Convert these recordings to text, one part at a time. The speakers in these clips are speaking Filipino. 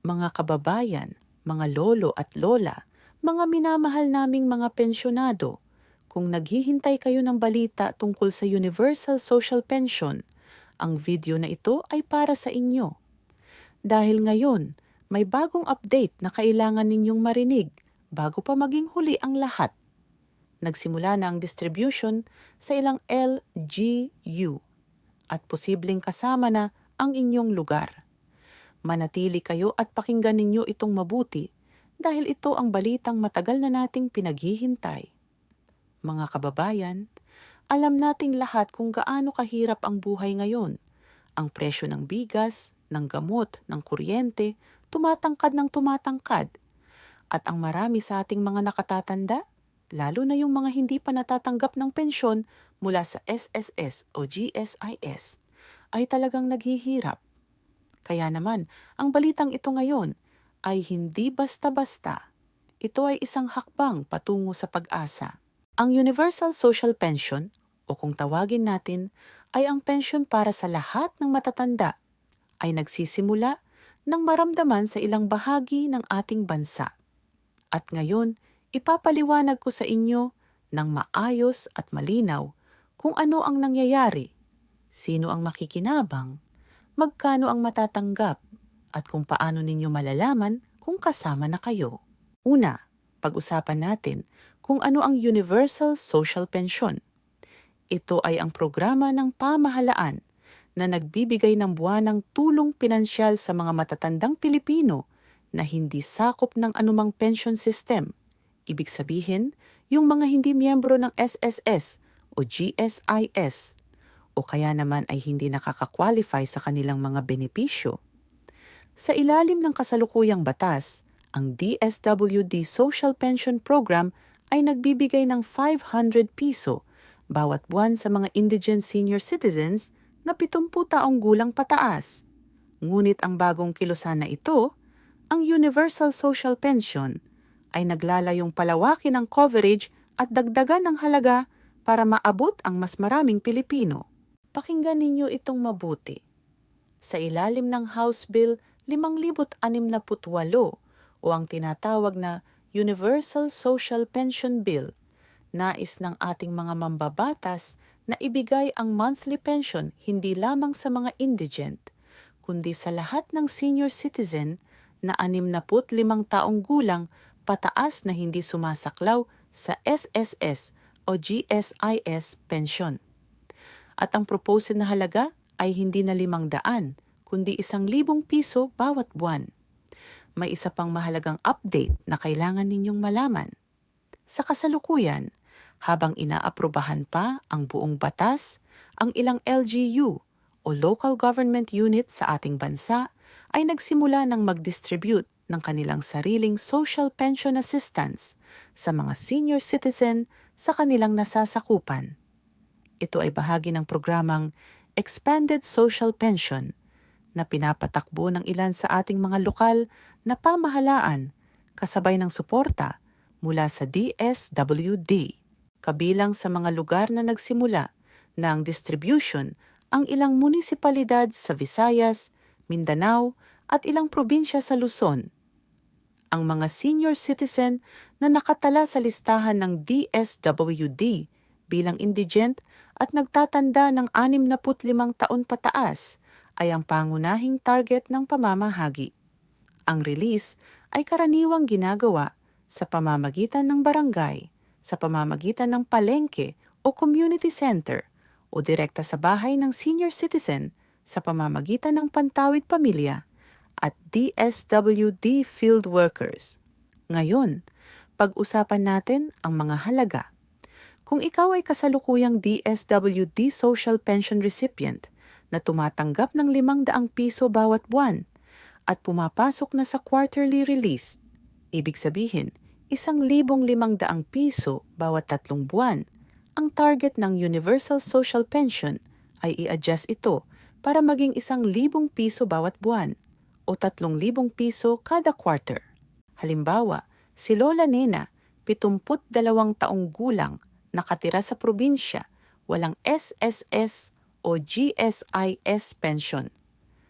Mga kababayan, mga lolo at lola, mga minamahal naming mga pensyonado, kung naghihintay kayo ng balita tungkol sa Universal Social Pension, ang video na ito ay para sa inyo. Dahil ngayon, may bagong update na kailangan ninyong marinig bago pa maging huli ang lahat. Nagsimula na ang distribution sa ilang LGU at posibleng kasama na ang inyong lugar. Manatili kayo at pakinggan ninyo itong mabuti dahil ito ang balitang matagal na nating pinaghihintay. Mga kababayan, alam nating lahat kung gaano kahirap ang buhay ngayon. Ang presyo ng bigas, ng gamot, ng kuryente, tumatangkad ng tumatangkad. At ang marami sa ating mga nakatatanda, lalo na yung mga hindi pa natatanggap ng pensyon mula sa SSS o GSIS, ay talagang naghihirap. Kaya naman, ang balitang ito ngayon ay hindi basta-basta. Ito ay isang hakbang patungo sa pag-asa. Ang Universal Social Pension, o kung tawagin natin, ay ang pensyon para sa lahat ng matatanda, ay nagsisimula nang maramdaman sa ilang bahagi ng ating bansa. At ngayon, ipapaliwanag ko sa inyo ng maayos at malinaw kung ano ang nangyayari, sino ang makikinabang, magkano ang matatanggap, at kung paano ninyo malalaman kung kasama na kayo. Una, pag-usapan natin kung ano ang Universal Social Pension. Ito ay ang programa ng pamahalaan na nagbibigay ng buwanang tulong pinansyal sa mga matatandang Pilipino na hindi sakop ng anumang pension system. Ibig sabihin, yung mga hindi miyembro ng SSS o GSIS o kaya naman ay hindi nakaka-qualify sa kanilang mga benepisyo. Sa ilalim ng kasalukuyang batas, ang DSWD Social Pension Program ay nagbibigay ng 500 piso bawat buwan sa mga indigent senior citizens na 70 taong gulang pataas. Ngunit ang bagong kilusan na ito, ang Universal Social Pension, ay naglalayong palawakin ang coverage at dagdagan ng halaga para maabot ang mas maraming Pilipino. Pakinggan ninyo itong mabuti. Sa ilalim ng House Bill 5068 o ang tinatawag na Universal Social Pension Bill, nais ng ating mga mambabatas na ibigay ang monthly pension hindi lamang sa mga indigent, kundi sa lahat ng senior citizen na 65 taong gulang pataas na hindi sumasaklaw sa SSS o GSIS pension. At ang proposed na halaga ay hindi na 500, kundi 1,000 piso bawat buwan. May isa pang mahalagang update na kailangan ninyong malaman. Sa kasalukuyan, habang inaaprubahan pa ang buong batas, ang ilang LGU o Local Government Unit sa ating bansa ay nagsimula ng mag-distribute ng kanilang sariling social pension assistance sa mga senior citizen sa kanilang nasasakupan. Ito ay bahagi ng programang Expanded Social Pension na pinapatakbo ng ilan sa ating mga lokal na pamahalaan kasabay ng suporta mula sa DSWD. Kabilang sa mga lugar na nagsimula na ang distribution ang ilang munisipalidad sa Visayas, Mindanao at ilang probinsya sa Luzon. Ang mga senior citizen na nakatala sa listahan ng DSWD bilang indigent at nagtatanda ng 65 taon pataas ay ang pangunahing target ng pamamahagi. Ang release ay karaniwang ginagawa sa pamamagitan ng barangay, sa pamamagitan ng palengke o community center o direkta sa bahay ng senior citizen sa pamamagitan ng Pantawid Pamilya at DSWD field workers. Ngayon, pag-usapan natin ang mga halaga. Kung ikaw ay kasalukuyang DSWD Social Pension Recipient na tumatanggap ng 500 piso bawat buwan at pumapasok na sa quarterly release, ibig sabihin, 1,500 piso bawat 3 buwan, ang target ng Universal Social Pension ay i-adjust ito para maging 1,000 piso bawat buwan o 3,000 piso kada quarter. Halimbawa, si Lola Nena, 72 taong gulang, nakatira sa probinsya, walang SSS o GSIS pension.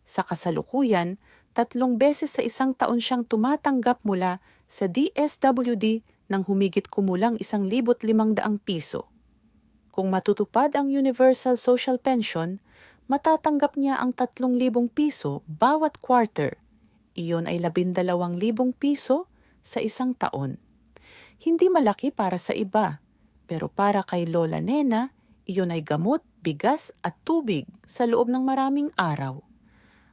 Sa kasalukuyan, 3 beses sa isang taon siyang tumatanggap mula sa DSWD ng humigit kumulang 1,500 piso. Kung matutupad ang Universal Social Pension, matatanggap niya ang 3,000 piso bawat quarter. Iyon ay 12,000 piso sa isang taon. Hindi malaki para sa iba, pero para kay Lola Nena, iyon ay gamot, bigas at tubig sa loob ng maraming araw.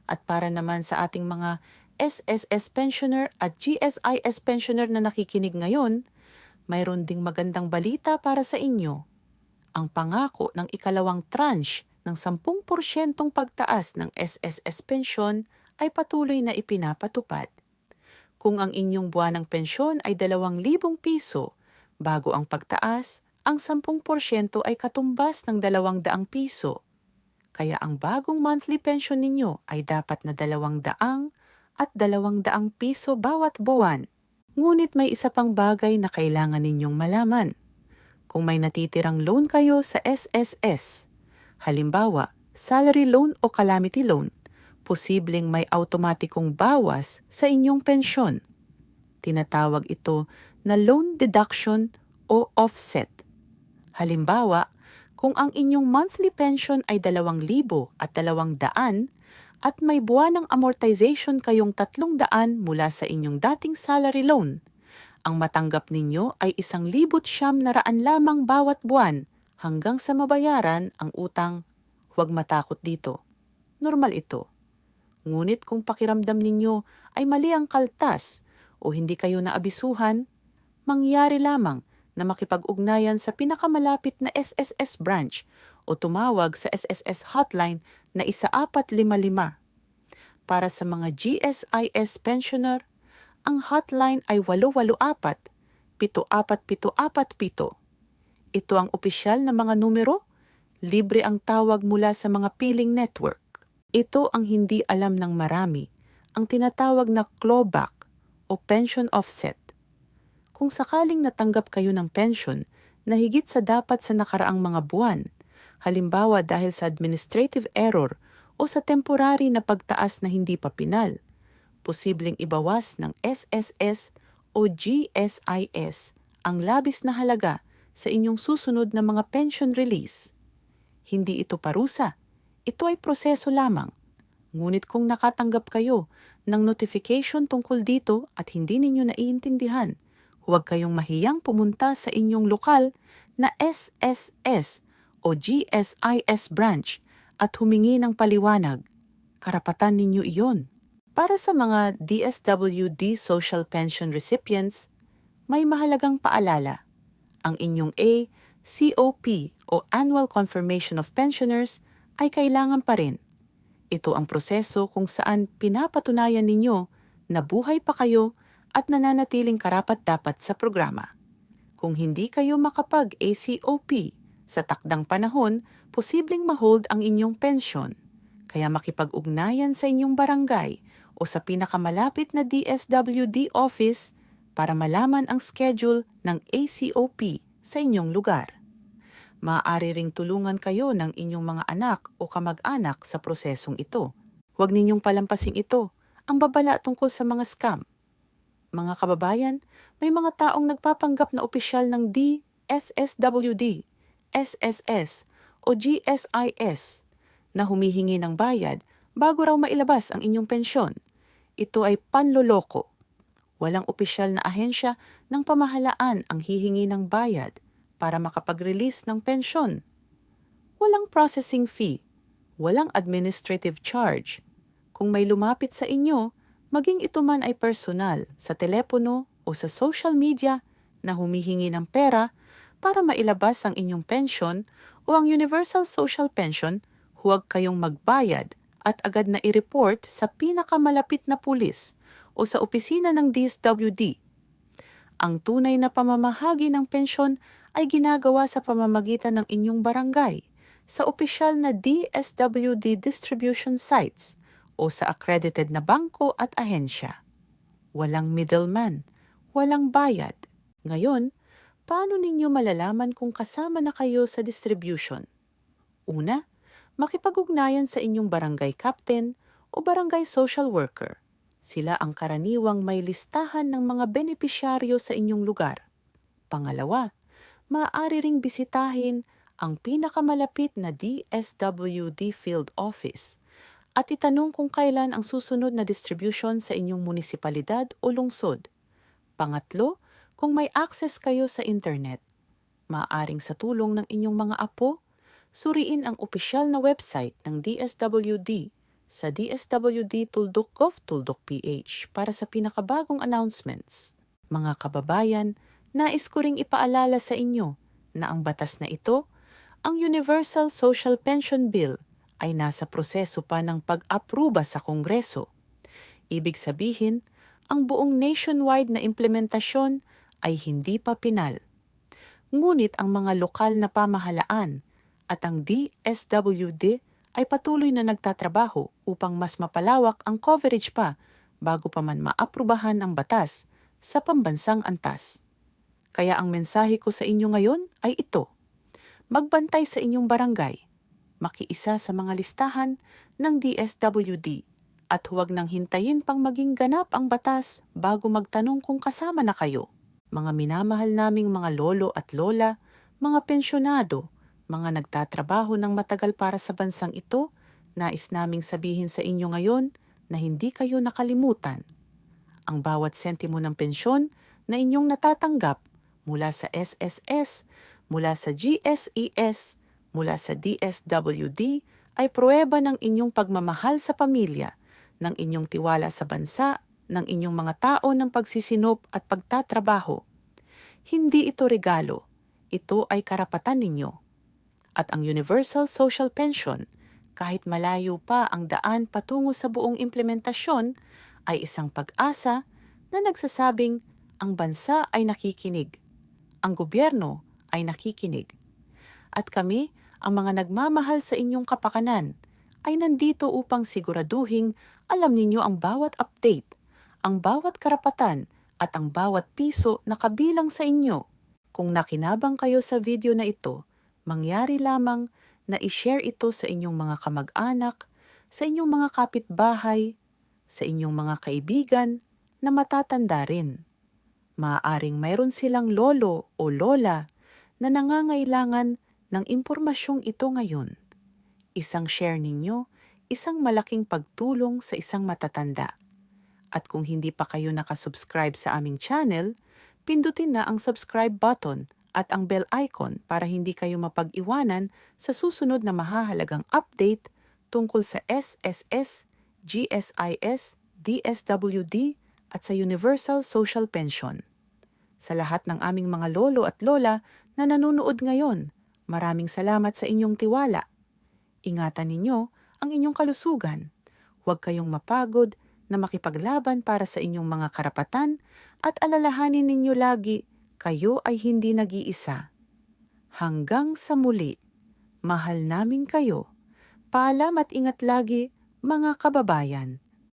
At para naman sa ating mga SSS pensioner at GSIS pensioner na nakikinig ngayon, mayroon ding magandang balita para sa inyo. Ang pangako ng ikalawang tranche ng 10% pagtaas ng SSS pensyon ay patuloy na ipinapatupad. Kung ang inyong buwanang pensyon ay 2,000 piso, bago ang pagtaas, ang 10% ay katumbas ng 200 piso. Kaya ang bagong monthly pension ninyo ay dapat na 200 at 200 piso bawat buwan. Ngunit may isa pang bagay na kailangan ninyong malaman. Kung may natitirang loan kayo sa SSS, halimbawa, salary loan o calamity loan, posibleng may automatikong bawas sa inyong pensyon. Tinatawag ito na loan deduction o offset. Halimbawa, kung ang inyong monthly pension ay 2,200 at may buwanang amortization kayong 300 mula sa inyong dating salary loan, ang matanggap ninyo ay 1,900 lamang bawat buwan hanggang sa mabayaran ang utang. Huwag matakot dito. Normal ito. Ngunit kung pakiramdam ninyo ay mali ang kaltas o hindi kayo naabisuhan, mangyari lamang na makipag-ugnayan sa pinakamalapit na SSS branch o tumawag sa SSS hotline na 1455. Para sa mga GSIS pensioner, ang hotline ay 884-74747. Ito ang opisyal na mga numero, libre ang tawag mula sa mga piling network. Ito ang hindi alam ng marami, ang tinatawag na clawback o pension offset. Kung sakaling natanggap kayo ng pension na higit sa dapat sa nakaraang mga buwan, halimbawa dahil sa administrative error o sa temporary na pagtaas na hindi pa pinal, posibleng ibawas ng SSS o GSIS ang labis na halaga sa inyong susunod na mga pension release. Hindi ito parusa, ito ay proseso lamang. Ngunit kung nakatanggap kayo ng notification tungkol dito at hindi ninyo naiintindihan, huwag kayong mahiyang pumunta sa inyong lokal na SSS o GSIS branch at humingi ng paliwanag. Karapatan ninyo iyon. Para sa mga DSWD Social Pension recipients, may mahalagang paalala. Ang inyong COP o Annual Confirmation of Pensioners ay kailangan pa rin. Ito ang proseso kung saan pinapatunayan ninyo na buhay pa kayo at nananatiling karapat-dapat sa programa. Kung hindi kayo makapag-ACOP sa takdang panahon, posibleng ma-hold ang inyong pensyon. Kaya makipag-ugnayan sa inyong barangay o sa pinakamalapit na DSWD office para malaman ang schedule ng ACOP sa inyong lugar. Maaari ring tulungan kayo ng inyong mga anak o kamag-anak sa prosesong ito. Huwag ninyong palampasing ito, ang babala tungkol sa mga scam. Mga kababayan, may mga taong nagpapanggap na opisyal ng DSSWD, SSS o GSIS na humihingi ng bayad bago raw mailabas ang inyong pensyon. Ito ay panloloko. Walang opisyal na ahensya ng pamahalaan ang hihingi ng bayad para makapag-release ng pensyon. Walang processing fee, walang administrative charge. Kung may lumapit sa inyo, maging ito man ay personal, sa telepono o sa social media na humihingi ng pera para mailabas ang inyong pensyon o ang Universal Social Pension, huwag kayong magbayad at agad na i-report sa pinakamalapit na pulis o sa opisina ng DSWD. Ang tunay na pamamahagi ng pensyon ay ginagawa sa pamamagitan ng inyong barangay, sa opisyal na DSWD distribution sites o sa accredited na bangko at ahensya. Walang middleman, walang bayad. Ngayon, paano ninyo malalaman kung kasama na kayo sa distribution? Una, makipag-ugnayan sa inyong barangay captain o barangay social worker. Sila ang karaniwang may listahan ng mga benepisyaryo sa inyong lugar. Pangalawa, maaari ring bisitahin ang pinakamalapit na DSWD Field Office at itanong kung kailan ang susunod na distribution sa inyong munisipalidad o lungsod. Pangatlo, kung may access kayo sa internet, maaaring sa tulong ng inyong mga apo, suriin ang opisyal na website ng DSWD sa dswd.gov.ph para sa pinakabagong announcements. Mga kababayan, nais ko ring ipaalala sa inyo na ang batas na ito, ang Universal Social Pension Bill, ay nasa proseso pa ng pag-apruba sa Kongreso. Ibig sabihin, ang buong nationwide na implementasyon ay hindi pa pinal. Ngunit ang mga lokal na pamahalaan at ang DSWD ay patuloy na nagtatrabaho upang mas mapalawak ang coverage pa bago pa man maaprubahan ang batas sa pambansang antas. Kaya ang mensahe ko sa inyo ngayon ay ito: magbantay sa inyong barangay, makiisa sa mga listahan ng DSWD at huwag nang hintayin pang maging ganap ang batas bago magtanong kung kasama na kayo. Mga minamahal naming mga lolo at lola, mga pensyonado, mga nagtatrabaho ng matagal para sa bansang ito, nais naming sabihin sa inyo ngayon na hindi kayo nakalimutan. Ang bawat sentimo ng pensyon na inyong natatanggap mula sa SSS, mula sa GSES, mula sa DSWD ay pruweba ng inyong pagmamahal sa pamilya, ng inyong tiwala sa bansa, ng inyong mga tao ng pagsisinop at pagtatrabaho. Hindi ito regalo, ito ay karapatan ninyo. At ang Universal Social Pension, kahit malayo pa ang daan patungo sa buong implementasyon, ay isang pag-asa na nagsasabing ang bansa ay nakikinig, ang gobyerno ay nakikinig. At kami, ang mga nagmamahal sa inyong kapakanan, ay nandito upang siguraduhing alam ninyo ang bawat update, ang bawat karapatan at ang bawat piso na kabilang sa inyo. Kung nakinabang kayo sa video na ito, mangyari lamang na i-share ito sa inyong mga kamag-anak, sa inyong mga kapitbahay, sa inyong mga kaibigan na matatanda rin. Maaaring mayroon silang lolo o lola na nangangailangan ng impormasyong ito ngayon. Isang share ninyo, isang malaking pagtulong sa isang matatanda. At kung hindi pa kayo nakasubscribe sa aming channel, pindutin na ang subscribe button at ang bell icon para hindi kayo mapag-iwanan sa susunod na mahahalagang update tungkol sa SSS, GSIS, DSWD at sa Universal Social Pension. Sa lahat ng aming mga lolo at lola na nanonood ngayon, maraming salamat sa inyong tiwala. Ingatan ninyo ang inyong kalusugan. Huwag kayong mapagod na makipaglaban para sa inyong mga karapatan at alalahanin ninyo lagi, kayo ay hindi nag-iisa. Hanggang sa muli, mahal namin kayo. Paalam at ingat lagi, mga kababayan.